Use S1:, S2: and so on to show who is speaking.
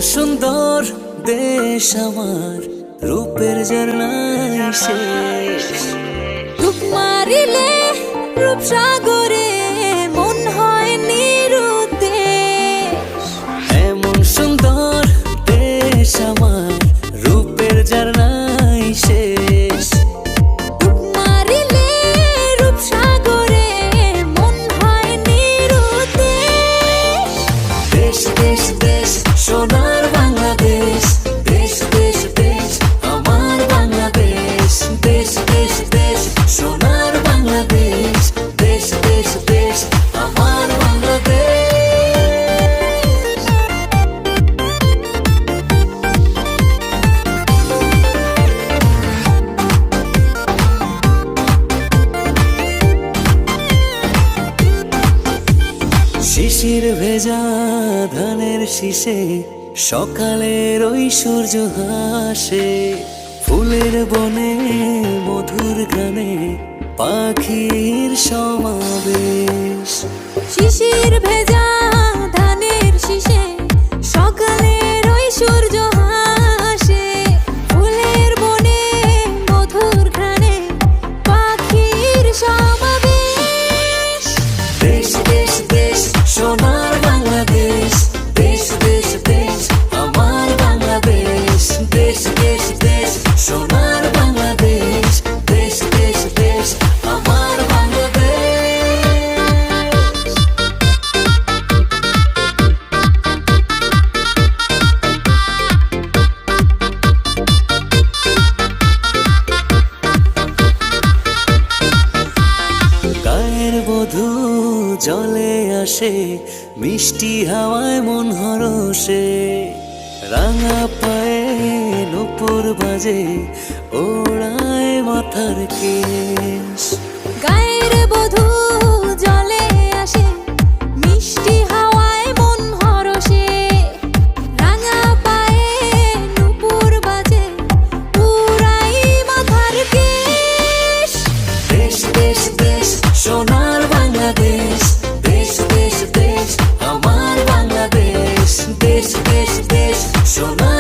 S1: সুন্দর দেশ আমার, রূপের ঝর্ণায় শেষ।
S2: রূপ মারিলে রূপসাগরে মন হয় নিরুদ্দেশ।
S1: এমন সুন্দর দেশ আমার, রূপের ঝর্ণায় শেষ।
S2: রূপ মারিলে রূপসাগরে মন হয় নিরুদ্দেশ।
S1: দেশ দেশ দেশ সোনার বাংলাদেশ, দেশ দেশ দেশ আমার বাংলাদেশ। দেশ দেশ দেশ সোনার বাংলাদেশ, দেশ দেশ দেশ আমার বাংলাদেশ। শিশির ভেজা ধানের শীষে সকালের ওই সূর্য হাসে। ফুলের বনে মধুর গানে পাখির সমাবেশ।
S2: শিশির ভেজা ধানের শীষে সকালের ওই সূর্য হাসে। ফুলের বনে মধুর ঘ্রাণে পাখির সমাবেশ।
S1: দেশ দেশ দেশ সোনার বাংলাদেশ, দেশ দেশ দেশ আমার বাংলাদেশ। দেশ দেশ দেশ সোনার বাংলাদেশ, দেশ দেশ দেশ আমার বাংলাদেশ। গায়ের বধূ জলে আসে, মিষ্টি হাওয়ায় মন হরষে। রাঙা পায়ে নূপুর বাজে, ওড়ায় মাথার কেশ।
S2: গায়ের বধূ জলে আসে, মিষ্টি হাওয়ায় মন হরষে। রাঙা পায়ে নূপুর বাজে, উড়াই মাথার কেশ।
S1: দেশ দেশ দেশ সোনার বাংলাদেশ, দেশ দেশ দেশ আমার বাংলাদেশ। দেশ দেশ দেশ সোনার